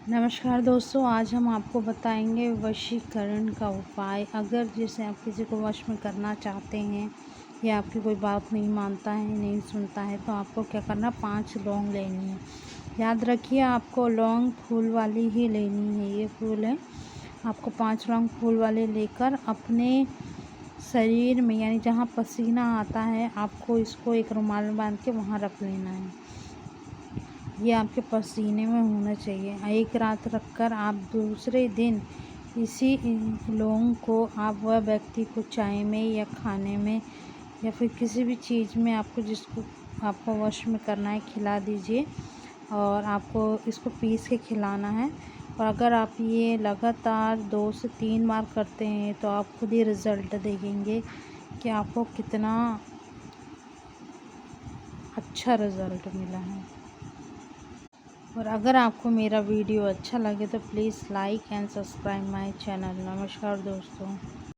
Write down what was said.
नमस्कार दोस्तों, आज हम आपको बताएंगे वशीकरण का उपाय। अगर जैसे आप किसी को वश में करना चाहते हैं या आपकी कोई बात नहीं मानता है, नहीं सुनता है, तो आपको क्या करना, 5 लौंग लेनी है। याद रखिए, आपको लौंग फूल वाली ही लेनी है। ये फूल है, आपको 5 लौंग फूल वाले लेकर अपने शरीर में, यानी जहाँ पसीना आता है, आपको इसको एक रुमाल में बांध के वहाँ रख लेना है। ये आपके पसीने में होना चाहिए। एक रात रखकर आप दूसरे दिन इसी लौंग को आप वह व्यक्ति को चाय में या खाने में या फिर किसी भी चीज़ में आपको जिसको आपको वश में करना है खिला दीजिए, और आपको इसको पीस के खिलाना है। और अगर आप ये लगातार 2 से 3 बार करते हैं तो आप खुद ही रिज़ल्ट देखेंगे कि आपको कितना अच्छा रिज़ल्ट मिला है। और अगर आपको मेरा वीडियो अच्छा लगे तो please like and subscribe my channel. नमस्कार दोस्तों।